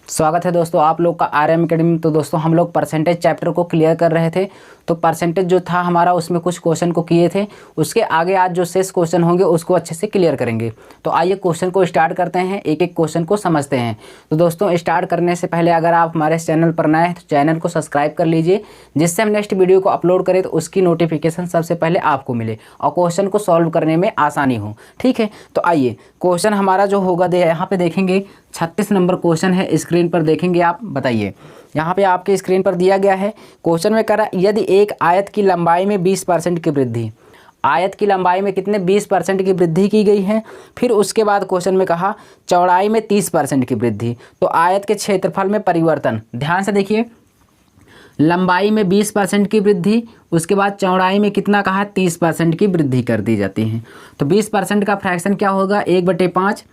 स्वागत है दोस्तों आप लोग का आरएम एकेडमी। तो दोस्तों हम लोग परसेंटेज चैप्टर को क्लियर कर रहे थे। तो परसेंटेज जो था हमारा उसमें कुछ क्वेश्चन को किए थे, उसके आगे आज जो शेष क्वेश्चन होंगे उसको अच्छे से क्लियर करेंगे। तो आइए क्वेश्चन को स्टार्ट करते हैं, एक एक क्वेश्चन को समझते हैं। तो दोस्तों स्टार्ट करने से पहले अगर आप हमारे चैनल पर नए हैं तो चैनल को सब्सक्राइब कर लीजिए, जिससे हम नेक्स्ट वीडियो को अपलोड करें तो उसकी नोटिफिकेशन सबसे पहले आपको मिले और क्वेश्चन को सॉल्व करने में आसानी हो। ठीक है, तो आइए क्वेश्चन हमारा जो होगा यहाँ पे देखेंगे 36 नंबर क्वेश्चन है, स्क्रीन पर देखेंगे आप। बताइए यहाँ पे आपके स्क्रीन पर दिया गया है, क्वेश्चन में करा यदि एक आयत की लंबाई में 20% की वृद्धि, आयत की लंबाई में कितने 20% की वृद्धि की गई है। फिर उसके बाद क्वेश्चन में कहा चौड़ाई में 30% की वृद्धि, तो आयत के क्षेत्रफल में परिवर्तन। ध्यान से देखिए, लंबाई में 20% की वृद्धि, उसके बाद चौड़ाई में कितना कहा 30% की वृद्धि कर दी जाती है। तो 20% का फ्रैक्शन क्या होगा 1/5,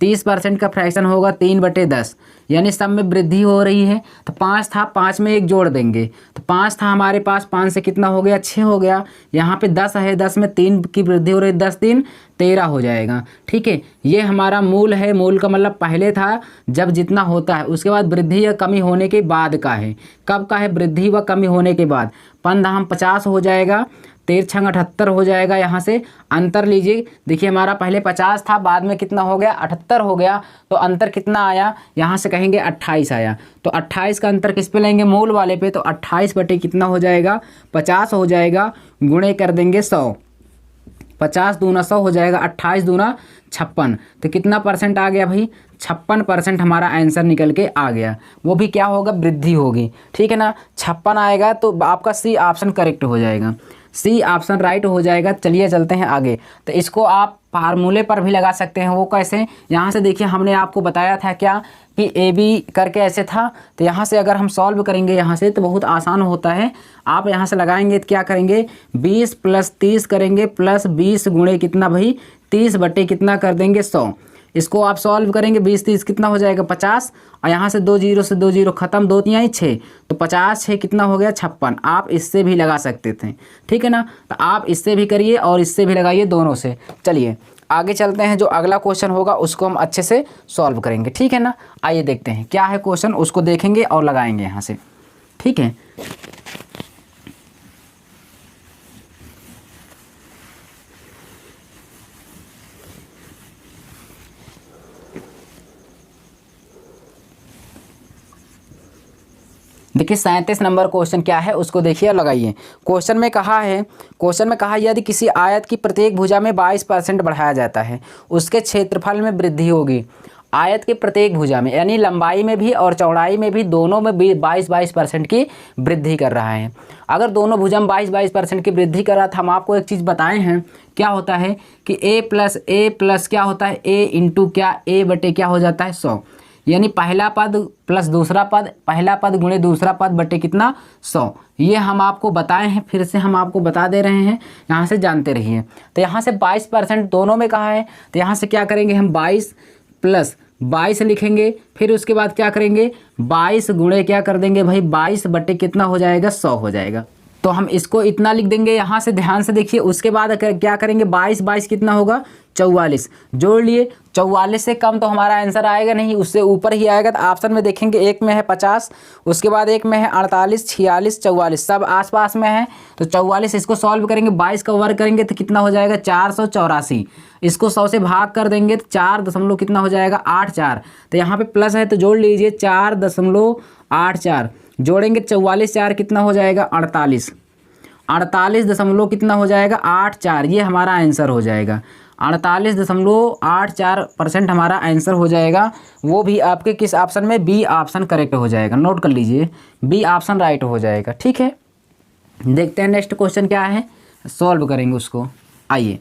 30% का फ्रैक्शन होगा 3/10, यानी सब में वृद्धि हो रही है। तो 5 था, 5 में 1 जोड़ देंगे, तो 5 था हमारे पास, 5 से कितना हो गया 6 हो गया। यहाँ पे 10 है, 10 में 3 की वृद्धि हो रही है, 10 3 13 हो जाएगा। ठीक है, ये हमारा मूल है। मूल का मतलब पहले था जब जितना होता है, उसके बाद वृद्धि या कमी होने के बाद का है। कब का है वृद्धि व कमी होने के बाद। 15 50 हो जाएगा, 13 छंग 78 हो जाएगा। यहाँ से अंतर लीजिए, देखिए हमारा पहले 50 था, बाद में कितना हो गया 78 हो गया। तो अंतर कितना आया, यहाँ से कहेंगे 28 आया। तो 28 का अंतर किस पे लेंगे, मूल वाले पे। तो 28 बटे कितना हो जाएगा 50 हो जाएगा, गुणे कर देंगे 100, 50 दूना 100 हो जाएगा, 28 दूना 56। तो कितना परसेंट आ गया भाई 56% हमारा आंसर निकल के आ गया। वो भी क्या होगा, वृद्धि होगी। ठीक है ना, 56 आएगा तो आपका सी ऑप्शन करेक्ट हो जाएगा, सी ऑप्शन राइट हो जाएगा। चलिए चलते हैं आगे। तो इसको आप फार्मूले पर भी लगा सकते हैं। वो कैसे, यहाँ से देखिए हमने आपको बताया था क्या कि ए बी करके ऐसे था। तो यहाँ से अगर हम सॉल्व करेंगे यहाँ से तो बहुत आसान होता है। आप यहाँ से लगाएंगे तो क्या करेंगे 20 + 30 करेंगे, प्लस 20 गुणे कितना भाई 30 बटे कितना कर देंगे 100। इसको आप सॉल्व करेंगे 20 30 कितना हो जाएगा 50, और यहाँ से 2 0 से 2 0 खत्म, 2 3 6, तो 50 6 कितना हो गया 56। आप इससे भी लगा सकते थे, ठीक है ना। तो आप इससे भी करिए और इससे भी लगाइए, दोनों से। चलिए आगे चलते हैं, जो अगला क्वेश्चन होगा उसको हम अच्छे से सॉल्व करेंगे, ठीक है ना। आइए देखते हैं क्या है क्वेश्चन, उसको देखेंगे और लगाएंगे यहाँ से, ठीक है। देखिए 37 नंबर क्वेश्चन क्या है उसको देखिए और लगाइए। क्वेश्चन में कहा यदि किसी आयत की प्रत्येक भुजा में 22% बढ़ाया जाता है, उसके क्षेत्रफल में वृद्धि होगी। आयत के प्रत्येक भुजा में, यानी लंबाई में भी और चौड़ाई में भी, दोनों में 22% की वृद्धि कर रहा है। अगर दोनों भुजा में 22% की वृद्धि कर रहा था, हम आपको एक चीज़ बताए हैं क्या होता है कि a प्लस क्या होता है a इंटू क्या a बटे क्या हो जाता है 100, यानी पहला पद प्लस दूसरा पद, पहला पद गुणे दूसरा पद बटे कितना 100। ये हम आपको बताए हैं, फिर से हम आपको बता दे रहे हैं, यहाँ से जानते रहिए। तो यहाँ से 22% दोनों में कहा है, तो यहाँ से क्या करेंगे हम 22 + 22 लिखेंगे। फिर उसके बाद क्या करेंगे 22 गुणे क्या कर देंगे भाई 22 बटे कितना हो जाएगा 100 हो जाएगा। तो हम इसको इतना लिख देंगे यहाँ से, ध्यान से देखिए। उसके बाद क्या करेंगे 22 कितना होगा 44, जोड़ लिए। 44 से कम तो हमारा आंसर आएगा नहीं, उससे ऊपर ही आएगा। तो ऑप्शन में देखेंगे एक में है 50, उसके बाद एक में है 48 46 44, सब आसपास में है। तो 44 इसको सॉल्व करेंगे, 22 का वर्ग करेंगे तो कितना हो जाएगा 484। इसको 100 से भाग कर देंगे तो 4 दशमलव कितना हो जाएगा 84। तो यहाँ पे प्लस है तो जोड़ लीजिए 4.84, जोड़ेंगे 44 4 कितना हो जाएगा 48, 48 दशमलव कितना हो जाएगा 84। ये हमारा आंसर हो जाएगा, 48.84% हमारा आंसर हो जाएगा। वो भी आपके किस ऑप्शन में, बी ऑप्शन करेक्ट हो जाएगा। नोट कर लीजिए, बी ऑप्शन राइट हो जाएगा, ठीक है। देखते हैं नेक्स्ट क्वेश्चन क्या है, सॉल्व करेंगे उसको। आइए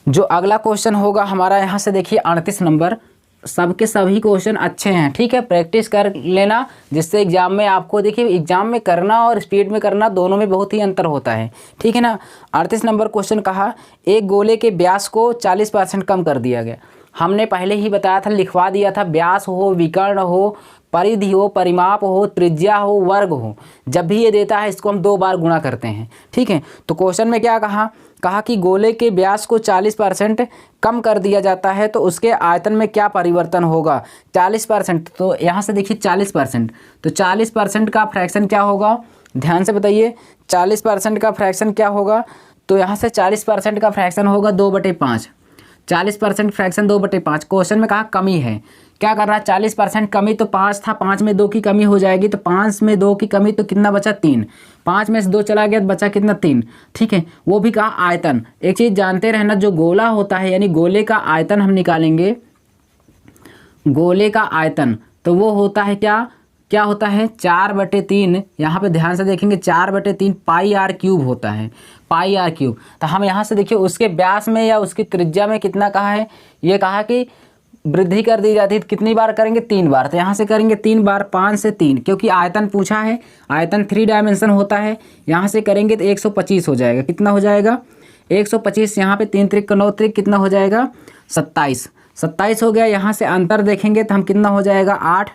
जो अगला क्वेश्चन होगा हमारा, यहाँ से देखिए 38 नंबर। सबके सभी क्वेश्चन अच्छे हैं, ठीक है, प्रैक्टिस कर लेना, जिससे एग्जाम में आपको, देखिए एग्जाम में करना और स्पीड में करना दोनों में बहुत ही अंतर होता है, ठीक है ना। 38 नंबर क्वेश्चन कहा एक गोले के व्यास को 40% कम कर दिया गया। हमने पहले ही बताया था, लिखवा दिया था, व्यास हो, विकर्ण हो, परिधि हो, परिमाप हो, त्रिज्या हो, वर्ग हो, जब भी ये देता है इसको हम 2 बार गुणा करते हैं, ठीक है। तो क्वेश्चन में क्या कहा कहा कि गोले के व्यास को 40% कम कर दिया जाता है तो उसके आयतन में क्या परिवर्तन होगा। 40%, तो यहाँ से देखिए 40%, तो 40% का फ्रैक्शन क्या होगा, ध्यान से बताइए 40% का फ्रैक्शन क्या होगा। तो यहाँ से 40% का फ्रैक्शन होगा 2/5। 40% फ्रैक्शन 2/5। क्वेश्चन में कहा कमी है, क्या कर रहा है 40% कमी, तो 5 था, 5 में 2 की कमी हो जाएगी, तो 5 में 2 की कमी तो कितना बचा 3, 5 में से 2 चला गया तो बचा कितना 3। ठीक है, वो भी कहा आयतन। एक चीज़ जानते रहना, जो गोला होता है यानी गोले का आयतन हम निकालेंगे, गोले का आयतन तो वो होता है क्या होता है 4/3। यहाँ पे ध्यान से देखेंगे 4/3 पाई आर क्यूब होता है, पाई आर क्यूब। तो हम यहाँ से देखिए उसके व्यास में या उसकी त्रिज्या में कितना कहा है, ये कहा कि वृद्धि कर दी जाती है, कितनी बार करेंगे 3 बार। तो यहाँ से करेंगे 3 बार, 5 से 3, क्योंकि आयतन पूछा है, आयतन 3 डायमेंशन होता है। यहाँ से करेंगे तो 125 हो जाएगा, कितना हो जाएगा 125। यहाँ पे 3 त्रिक 9 त्रिक कितना हो जाएगा 27 हो गया। यहाँ से अंतर देखेंगे तो हम कितना हो जाएगा 8।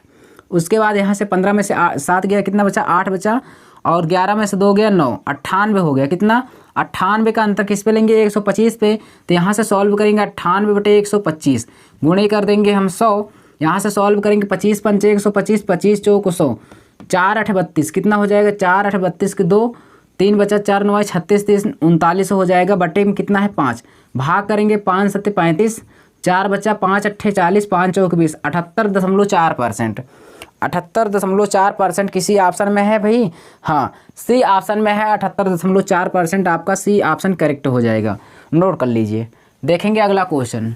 उसके बाद यहाँ से 15 में से 7 गया, कितना बचा 8 बचा, और 11 में से 2 गया 9, 98 हो गया। कितना 98 का अंतर किस पे लेंगे 125 पे। तो यहाँ से सॉल्व करेंगे 98/125, गुणे कर देंगे हम 100। यहाँ से सॉल्व करेंगे 25 पंचे 125, 25 चौक 100, 4 8 32, कितना हो जाएगा 4 8 32 के 2, 3 बचा 4 9 36 30 39 हो जाएगा। बटे में कितना है 5, भाग करेंगे 5 7 35, 4 बचा 5 8 40, 5 चौक 20, 78.4%। 78.4% किसी ऑप्शन में है भाई, हाँ सी ऑप्शन में है 78.4%, आपका सी ऑप्शन करेक्ट हो जाएगा, नोट कर लीजिए। देखेंगे अगला क्वेश्चन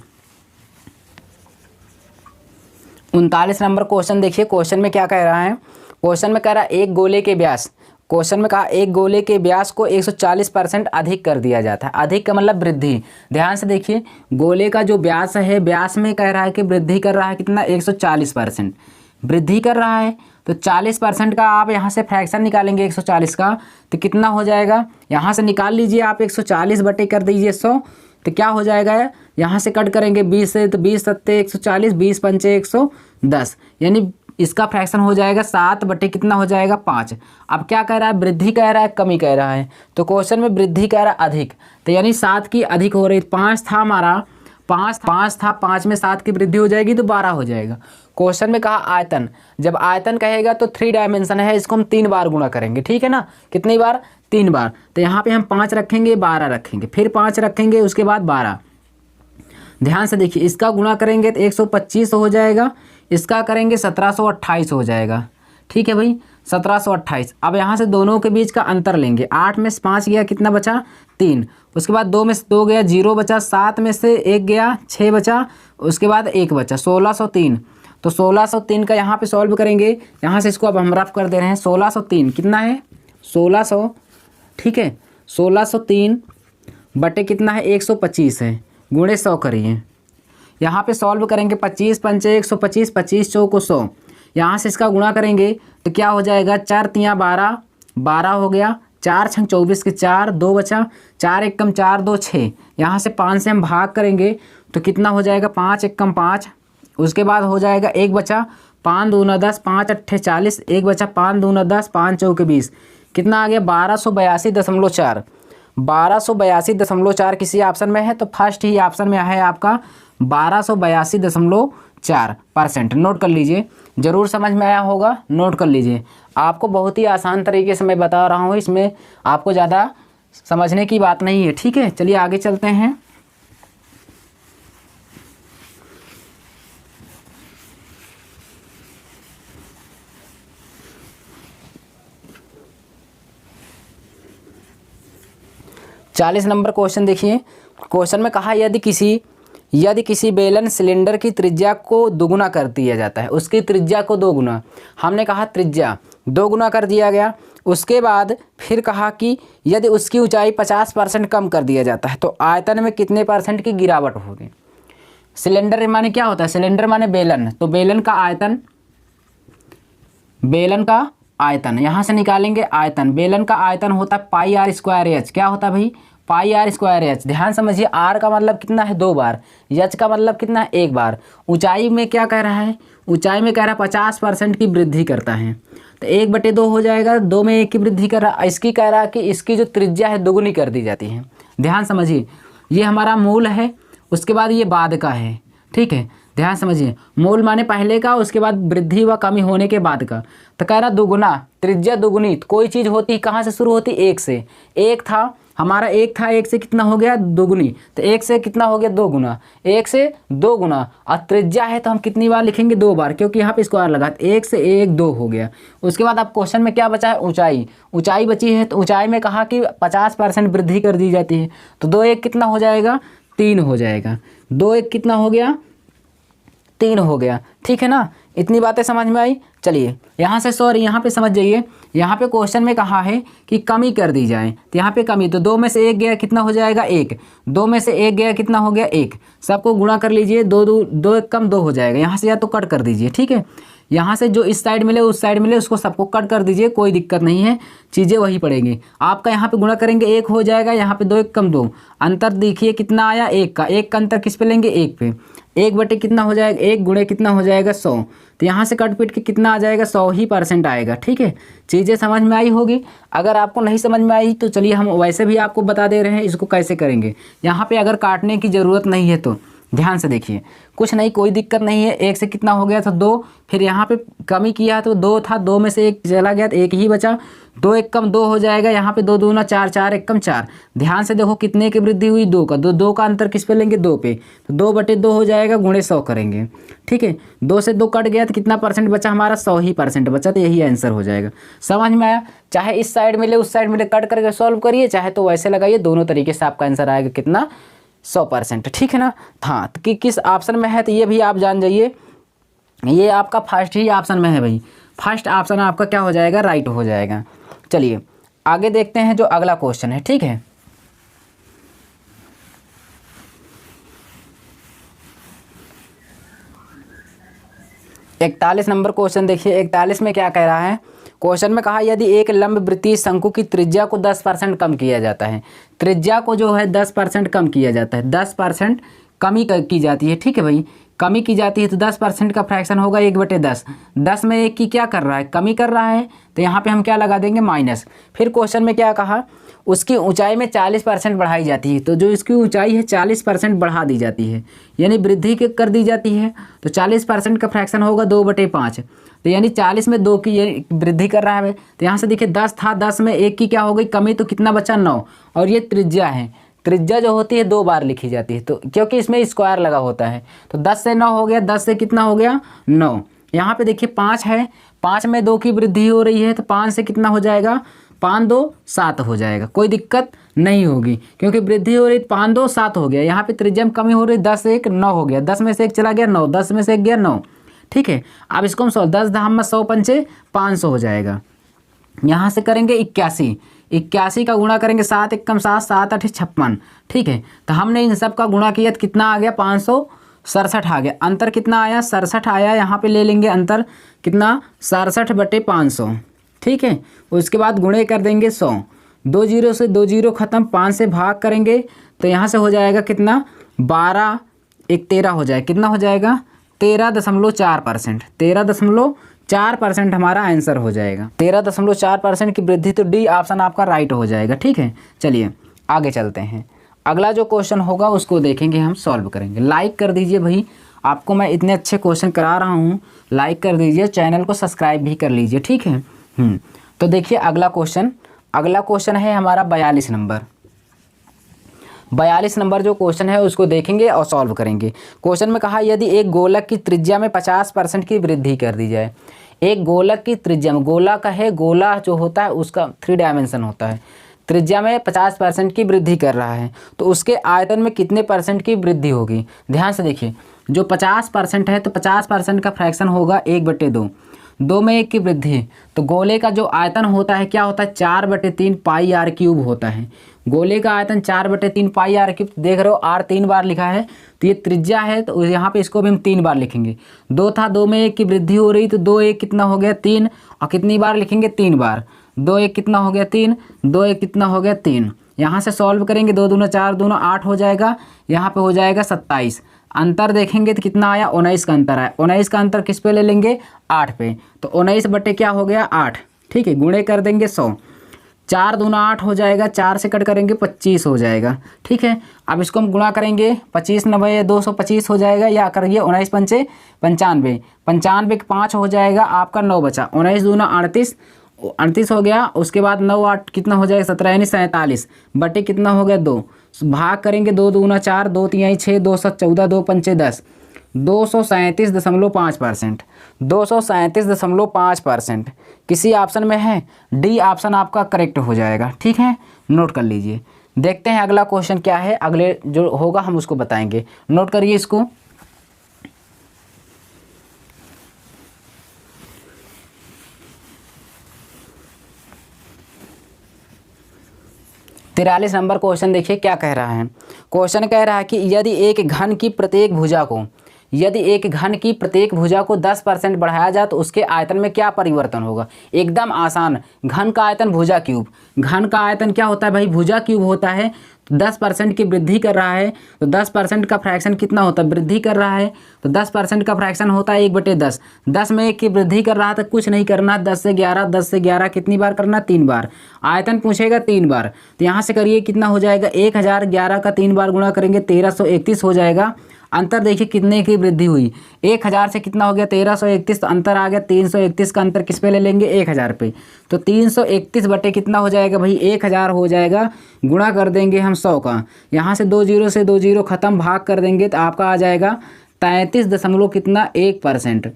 39 नंबर क्वेश्चन। देखिए क्वेश्चन में क्या कह रहा है, क्वेश्चन में कह रहा है एक गोले के व्यास, क्वेश्चन में कहा एक गोले के व्यास को 140% अधिक कर दिया जाता है। अधिक का मतलब वृद्धि। ध्यान से देखिए गोले का जो व्यास है, व्यास में कह रहा है कि वृद्धि कर रहा है कितना 140% वृद्धि कर रहा है। तो 40% का आप यहाँ से फ्रैक्शन निकालेंगे 140 का, तो कितना हो जाएगा, यहाँ से निकाल लीजिए आप 140 बटे कर दीजिए 100, तो क्या हो जाएगा, यहाँ से कट करेंगे 20 से, तो 20 सत्ते 140, 20 पंचे 110, यानी इसका फ्रैक्शन हो जाएगा 7 बटे कितना हो जाएगा 5। अब क्या कह रहा है, वृद्धि कह रहा है कमी कह रहा है, तो क्वेश्चन में वृद्धि कह रहा है अधिक, तो यानी 7 की अधिक हो रही। 5 था हमारा, 5 था, 5 में 7 की वृद्धि हो जाएगी तो 12 हो जाएगा। क्वेश्चन में कहा आयतन, जब आयतन कहेगा तो 3 डायमेंशन है, इसको हम 3 बार गुणा करेंगे, ठीक है ना, कितनी बार 3 बार। तो यहाँ पे हम 5 रखेंगे, 12 रखेंगे, फिर 5 रखेंगे, उसके बाद 12। ध्यान से देखिए इसका गुणा करेंगे तो 125 हो जाएगा, इसका करेंगे 1728 हो जाएगा। ठीक है भाई 1728। अब यहाँ से दोनों के बीच का अंतर लेंगे, 8 में से 5 गया, कितना बचा 3, उसके बाद 2 में से 2 गया 0 बचा, 7 में से 1 गया 6 बचा, उसके बाद 1 बचा 1603। तो 1603 का यहाँ पे सॉल्व करेंगे, यहाँ से इसको अब हम रफ कर दे रहे हैं। 1603 कितना है 1600, ठीक है 1603 बटे कितना है 125 है, गुणे 100 करिए। यहाँ पे सॉल्व करेंगे 25 पंचे 125, 25 चौक 100, यहाँ से इसका गुणा करेंगे तो क्या हो जाएगा 4 तियाँ 12, 12 हो गया, 4 छंग 24 के 4, 2 बचा, 4 एक कम 4 2 6, यहाँ से 5 से हम भाग करेंगे तो कितना हो जाएगा 5 एक कम 5, उसके बाद हो जाएगा 1 बचा, 5 दूना 10, 5 अट्ठे 40, 1 बचा, 5 दूना 10, 5 चौके 20, कितना आ गया 1282.4। 1282.4 किसी ऑप्शन में है तो फर्स्ट ही ऑप्शन में है आपका 1282.4%। नोट कर लीजिए, ज़रूर समझ में आया होगा, नोट कर लीजिए। आपको बहुत ही आसान तरीके से मैं बता रहा हूँ, इसमें आपको ज़्यादा समझने की बात नहीं है। ठीक है, चलिए आगे चलते हैं। चालीस नंबर क्वेश्चन देखिए। क्वेश्चन में कहा यदि किसी बेलन सिलेंडर की त्रिज्या को दोगुना कर दिया जाता है, उसकी त्रिज्या को 2 गुना, हमने कहा त्रिज्या 2 गुना कर दिया गया। उसके बाद फिर कहा कि यदि उसकी ऊंचाई 50% कम कर दिया जाता है तो आयतन में कितने % की गिरावट होगी। सिलेंडर माने क्या होता है, सिलेंडर माने बेलन, तो बेलन का आयतन यहाँ से निकालेंगे आयतन। बेलन का आयतन होता है पाई आर स्क्वायर एच। क्या होता है भाई, पाई आर स्क्वायर एच। ध्यान समझिए, आर का मतलब कितना है 2 बार, एच का मतलब कितना है 1 बार। ऊंचाई में क्या कह रहा है, ऊंचाई में कह रहा है 50% की वृद्धि करता है, तो 1/2 हो जाएगा, 2 में 1 की वृद्धि कर रहा है। इसकी कह रहा है कि इसकी जो त्रिज्या है दोगुनी कर दी जाती है। ध्यान समझिए, ये हमारा मूल है, उसके बाद ये बाद का है, ठीक है। ध्यान समझिए, मूल माने पहले का, उसके बाद वृद्धि व कमी होने के बाद का। तो कह रहा दुगुना, त्रिज्या दुगुनी। तो कोई चीज़ होती कहाँ से शुरू होती? एक से। एक था हमारा, एक था, एक से कितना हो गया? दुगुनी। तो एक से कितना हो गया? 2 गुना। एक से 2 गुना। और त्रिज्या है तो हम कितनी बार लिखेंगे? 2 बार, क्योंकि यहाँ पे स्क्वायर लगा। 1 से 1 2 हो गया। उसके बाद अब क्वेश्चन में क्या बचा है? ऊंचाई। ऊंचाई बची है, तो ऊंचाई में कहा कि 50% वृद्धि कर दी जाती है। तो 2 1 कितना हो जाएगा? 3 हो जाएगा। 2 1 कितना हो गया? 3 हो गया, ठीक है ना। इतनी बातें समझ में आई। चलिए यहाँ से सॉरी यहाँ पे समझ जाइए, यहाँ पे क्वेश्चन में कहा है कि कमी कर दी जाए। तो यहाँ पे कमी, तो 2 में से 1 गया, कितना हो जाएगा? 1। 2 में से 1 गया, कितना हो गया? 1। सबको गुणा कर लीजिए, 2 1 कम 2 हो जाएगा। यहाँ से या तो कट कर दीजिए, ठीक है। यहाँ से जो इस साइड मिले उस साइड मिले उसको सबको कट कर दीजिए, कोई दिक्कत नहीं है, चीज़ें वही पड़ेंगी। आपका यहाँ पे गुणा करेंगे 1 हो जाएगा, यहाँ पे 2 1 कम 2, अंतर देखिए कितना आया? 1 का। 1 का अंतर किस पे लेंगे? 1 पे। 1 बटे कितना हो जाएगा? 1 गुणे कितना हो जाएगा? 100। तो यहाँ से कट पीट के कितना आ जाएगा? 100% आएगा, ठीक है। चीज़ें समझ में आई होगी। अगर आपको नहीं समझ में आई तो चलिए हम वैसे भी आपको बता दे रहे हैं इसको कैसे करेंगे। यहाँ पे अगर काटने की ज़रूरत नहीं है तो ध्यान से देखिए, कुछ नहीं, कोई दिक्कत नहीं है। 1 से कितना हो गया था? 2। फिर यहाँ पे कमी किया तो 2 था, 2 में से 1 चला गया तो 1 ही बचा। 2 1 कम 2 हो जाएगा। यहाँ पे 2 दूना 4, 4 1 कम 4। ध्यान से देखो कितने की वृद्धि हुई? 2 का। 2 का अंतर किस पे लेंगे? 2 पे। तो 2 बटे 2 हो जाएगा, गुणे 100 करेंगे, ठीक है। 2 से 2 कट गया तो कितना परसेंट बचा हमारा? 100% बचा। तो यही आंसर हो जाएगा। समझ में आया? चाहे इस साइड मिले उस साइड मिले, कट करके सॉल्व करिए, चाहे तो वैसे लगाइए, दोनों तरीके से आपका आंसर आएगा कितना? 100%, ठीक है ना। हाँ, तो कि किस ऑप्शन में है तो ये भी आप जान जाइए। ये आपका फर्स्ट ही ऑप्शन में है भाई। फर्स्ट ऑप्शन आपका क्या हो जाएगा? राइट हो जाएगा। चलिए आगे देखते हैं जो अगला क्वेश्चन है, ठीक है। इकतालीस नंबर क्वेश्चन देखिए। 41 में क्या कह रहा है? क्वेश्चन में कहा यदि एक लंब वृत्तीय शंकु की त्रिज्या को 10% कम किया जाता है। त्रिज्या को जो है 10% कम किया जाता है, 10% कमी की जाती है, ठीक है भाई। कमी की जाती है तो 10% का फ्रैक्शन होगा 1/10। 10 में 1 की क्या कर रहा है? कमी कर रहा है। तो यहाँ पे हम क्या लगा देंगे? माइनस। फिर क्वेश्चन में क्या कहा? उसकी ऊंचाई में 40% बढ़ाई जाती है। तो जो इसकी ऊंचाई है 40% बढ़ा दी जाती है, यानी वृद्धि कर दी जाती है। तो 40% का फ्रैक्शन होगा 2/5। तो यानी 40 में 2 की ये वृद्धि कर रहा है। तो यहाँ से देखिए 10 था, 10 में 1 की क्या हो गई? कमी। तो कितना बचा? 9। और ये त्रिज्या है। त्रिज्या जो होती है 2 बार लिखी जाती है, तो क्योंकि इसमें स्क्वायर लगा होता है। तो 10 से 9 हो गया, 10 से कितना हो गया? 9। यहाँ पे देखिए 5 है, 5 में 2 की वृद्धि हो रही है, तो 5 से कितना हो जाएगा? 5 2 7 हो जाएगा। कोई दिक्कत नहीं होगी क्योंकि वृद्धि हो रही, 5 2 7 हो गया। यहाँ पे त्रिज्या में कमी हो रही, 10 1 9 हो गया। 10 में से 1 चला गया 9, 10 में से 1 गया 9, ठीक है। अब इसको हम 10 धाम में 100 पंचे 500 हो जाएगा। यहाँ से करेंगे 81, 81 का गुणा करेंगे 7 1 कम 7, 7 8 56, ठीक है। तो हमने इन सब का गुणा किया तो कितना आ गया? 567 आ गया। अंतर कितना आया? 67 आया। यहाँ पे ले लेंगे अंतर कितना? 67/500, ठीक है। उसके बाद गुणे कर देंगे 100। 2 0 से 2 0 खत्म, 5 से भाग करेंगे तो यहाँ से हो जाएगा कितना? 12 1 13 हो जाएगा। कितना हो जाएगा? 13.4%। 13.4% हमारा आंसर हो जाएगा। 13.4% की वृद्धि। तो डी ऑप्शन आपका राइट हो जाएगा, ठीक है। चलिए आगे चलते हैं। अगला जो क्वेश्चन होगा उसको देखेंगे, हम सॉल्व करेंगे। लाइक कर दीजिए भाई, आपको मैं इतने अच्छे क्वेश्चन करा रहा हूँ, लाइक कर दीजिए, चैनल को सब्सक्राइब भी कर लीजिए, ठीक है। तो देखिए अगला क्वेश्चन है हमारा 42 नंबर। 42 नंबर जो क्वेश्चन है उसको देखेंगे और सॉल्व करेंगे। क्वेश्चन में कहा यदि एक गोलक की त्रिज्या में 50% की वृद्धि कर दी जाए। एक गोलक की त्रिज्या में, गोला का है, गोला जो होता है उसका 3 डायमेंशन होता है, त्रिज्या में 50% की वृद्धि कर रहा है, तो उसके आयतन में कितने % की वृद्धि होगी? ध्यान से देखिए, जो 50% है तो 50% का फ्रैक्शन होगा 1/2। 2 में 1 की वृद्धि, तो गोले का जो आयतन होता है क्या होता है? 4/3 पाई r क्यूब होता है। गोले का आयतन 4/3 पाई r क्यूब। देख रहे हो r 3 बार लिखा है, तो ये त्रिज्या है, तो यहाँ पे इसको भी हम 3 बार लिखेंगे। 2 था, 2 में 1 की वृद्धि हो रही, तो 2 1 कितना हो गया? 3। और कितनी बार लिखेंगे? 3 बार। 2 1 कितना हो गया? 3। 2 1 कितना हो गया? 3। यहाँ से सॉल्व करेंगे, 2 दूना 4 दूना 8 हो जाएगा। यहाँ पे हो जाएगा 27। अंतर देखेंगे तो कितना आया? 19 का अंतर आया। 19 का अंतर किस पे ले लेंगे? 8 पे। तो 19 बटे क्या हो गया? 8, ठीक है। गुणे कर देंगे 100। 4 दूना 8 हो जाएगा, 4 से कट करेंगे 25 हो जाएगा। ठीक है, अब इसको हम गुणा करेंगे, 25 9 225 हो जाएगा, या करिए 19 पंचे 95, 95 के 5 हो जाएगा आपका 9 बचा, 19 दूना 38, 38 हो गया। उसके बाद 9 8 कितना हो जाएगा 17 यानी 47 बटे कितना हो गया 2, भाग करेंगे 2 दूना 4, 2 3 6, 2 7 14, 2 पंचे 10, 237.5%, 237.5%। किसी ऑप्शन में है? डी ऑप्शन आपका करेक्ट हो जाएगा। ठीक है, नोट कर लीजिए। देखते हैं अगला क्वेश्चन क्या है, अगले जो होगा हम उसको बताएंगे। नोट करिए इसको। तिरालीस नंबर क्वेश्चन देखिए क्या कह रहा है। क्वेश्चन कह रहा है कि यदि एक घन की प्रत्येक भुजा को 10% बढ़ाया जाए तो उसके आयतन में क्या परिवर्तन होगा। एकदम आसान। घन का आयतन भुजा क्यूब, घन का आयतन क्या होता है भाई, भुजा क्यूब होता है। 10% की वृद्धि कर रहा है तो 10% का फ्रैक्शन कितना होता है, वृद्धि कर रहा है तो 10% का फ्रैक्शन होता है 1/10। 10 में 1 की वृद्धि कर रहा था, कुछ नहीं करना, 10 से 11, 10 से 11 कितनी बार करना, 3 बार। आयतन पूछेगा 3 बार, तो यहाँ से करिए कितना हो जाएगा, 1011 का 3 बार गुणा करेंगे 1331 हो जाएगा। अंतर देखिए कितने की वृद्धि हुई, 1000 से कितना हो गया 1331, तो अंतर आ गया 331 का अंतर किस पे ले लेंगे, 1000 पे। तो 331 बटे कितना हो जाएगा भाई 1000 हो जाएगा, गुणा कर देंगे हम 100 का, यहाँ से 2 जीरो से 2 जीरो खत्म, भाग कर देंगे तो आपका आ जाएगा 33.1%।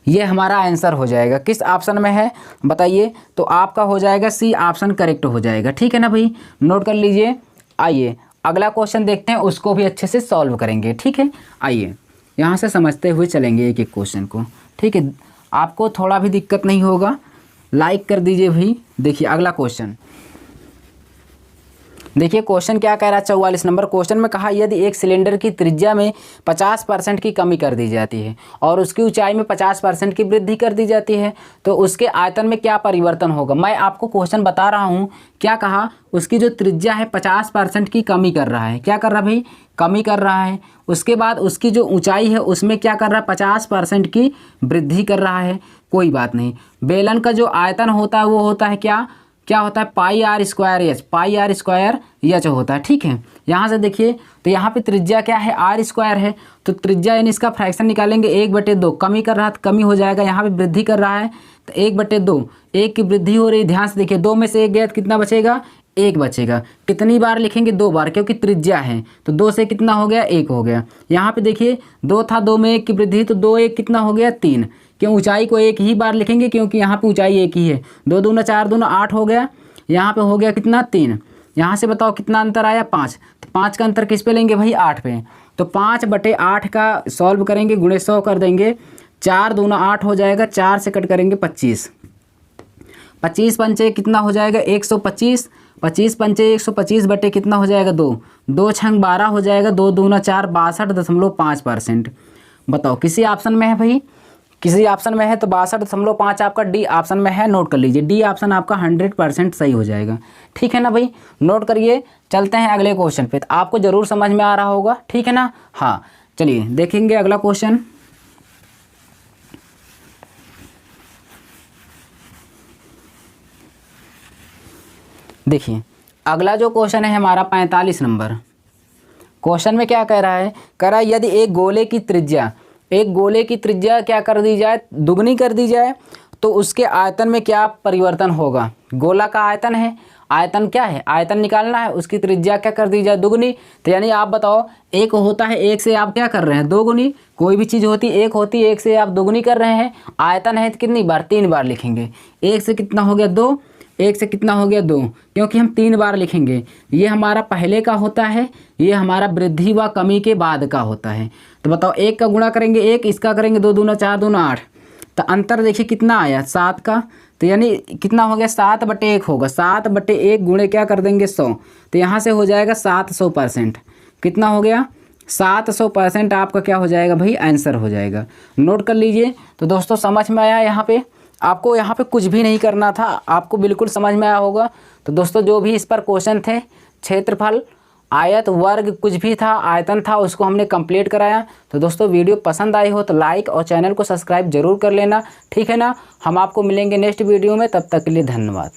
ये हमारा आंसर हो जाएगा। किस ऑप्शन में है बताइए, तो आपका हो जाएगा सी ऑप्शन करेक्ट हो जाएगा। ठीक है ना भाई, नोट कर लीजिए। आइए अगला क्वेश्चन देखते हैं, उसको भी अच्छे से सॉल्व करेंगे। ठीक है, आइए यहाँ से समझते हुए चलेंगे एक एक क्वेश्चन को। ठीक है, आपको थोड़ा भी दिक्कत नहीं होगा, लाइक कर दीजिए भाई। देखिए अगला क्वेश्चन, देखिए क्वेश्चन क्या कह रहा है। 44 नंबर क्वेश्चन में कहा यदि एक सिलेंडर की त्रिज्या में 50% की कमी कर दी जाती है और उसकी ऊंचाई में 50% की वृद्धि कर दी जाती है तो उसके आयतन में क्या परिवर्तन होगा। मैं आपको क्वेश्चन बता रहा हूँ, क्या कहा, उसकी जो त्रिज्या है 50% की कमी कर रहा है। क्या कर रहा है भाई, कमी कर रहा है। उसके बाद उसकी जो ऊंचाई है उसमें क्या कर रहा है, 50% की वृद्धि कर रहा है। कोई बात नहीं, बेलन का जो आयतन होता है वो होता है क्या होता है, पाई आर स्क्वायर एच होता है। ठीक है, यहाँ से देखिए तो यहाँ पे त्रिज्या क्या है, आर स्क्वायर है, तो त्रिज्या यानी इसका फ्रैक्शन निकालेंगे 1/2। कमी कर रहा है तो कमी हो जाएगा, यहाँ पे वृद्धि कर रहा है तो 1/2, 1 की वृद्धि हो रही है। ध्यान से देखिए, 2 में से 1 गया तो कितना बचेगा, 1 बचेगा। कितनी बार लिखेंगे, 2 बार, क्योंकि त्रिज्या है तो 2 से कितना हो गया, 1 हो गया। यहाँ पे देखिए 2 था, 2 में 1 की वृद्धि, तो 2 1 कितना हो गया, 3। क्यों, ऊंचाई को 1 ही बार लिखेंगे क्योंकि यहाँ पे ऊंचाई 1 ही है। 2 दूना 4 दूना 8 हो गया, यहाँ पे हो गया कितना, 3। यहाँ से बताओ कितना अंतर आया, 5। तो 5 का अंतर किस पे लेंगे भाई, 8 पे। तो 5/8 का सॉल्व करेंगे, गुणे 100 कर देंगे, 4 दूना 8 हो जाएगा, 4 से कट करेंगे 25, 25 पंचे कितना हो जाएगा 125, 25 पंचे 125 बटे कितना हो जाएगा 2, 2 छंग 12 हो जाएगा, 2 दूना 4, 62.5%। बताओ किसी ऑप्शन में है भाई, किसी ऑप्शन में है तो 62.5 आपका डी ऑप्शन में है। नोट कर लीजिए, डी ऑप्शन आपका 100% सही हो जाएगा। ठीक है ना भाई, नोट करिए। चलते हैं अगले क्वेश्चन पे, तो आपको ज़रूर समझ में आ रहा होगा। ठीक है ना, हाँ चलिए देखेंगे अगला क्वेश्चन। देखिए अगला जो क्वेश्चन है हमारा 45 नंबर क्वेश्चन में क्या कह रहा है, कह रहा है यदि एक गोले की त्रिज्या क्या कर दी जाए, दुगनी कर दी जाए तो उसके आयतन में क्या परिवर्तन होगा। गोला का आयतन है, आयतन क्या है, आयतन निकालना है, उसकी त्रिज्या क्या कर दी जाए, दुगनी। तो यानी आप बताओ, एक होता है, एक से आप क्या कर रहे हैं, दोगुनी। कोई भी चीज़ होती है, एक होती है, एक से आप दोगुनी कर रहे हैं। आयतन है तो कितनी बार, 3 बार लिखेंगे। 1 से कितना हो गया 2, 1 से कितना हो गया 2, क्योंकि हम 3 बार लिखेंगे। ये हमारा पहले का होता है, ये हमारा वृद्धि व कमी के बाद का होता है। तो बताओ 1 का गुणा करेंगे 1, इसका करेंगे 2 दूना 4 दूना 8, तो अंतर देखिए कितना आया 7 का। तो यानी कितना हो गया, 7/1 होगा। 7/1 गुणे क्या कर देंगे 100, तो यहाँ से हो जाएगा 700%। कितना हो गया, 700% आपका क्या हो जाएगा भाई, आंसर हो जाएगा। नोट कर लीजिए। तो दोस्तों समझ में आया, यहाँ पे आपको यहाँ पे कुछ भी नहीं करना था, आपको बिल्कुल समझ में आया होगा। तो दोस्तों जो भी इस पर क्वेश्चन थे, क्षेत्रफल, आयत, वर्ग, कुछ भी था, आयतन था, उसको हमने कंप्लीट कराया। तो दोस्तों वीडियो पसंद आई हो तो लाइक और चैनल को सब्सक्राइब जरूर कर लेना। ठीक है ना, हम आपको मिलेंगे नेक्स्ट वीडियो में, तब तक के लिए धन्यवाद।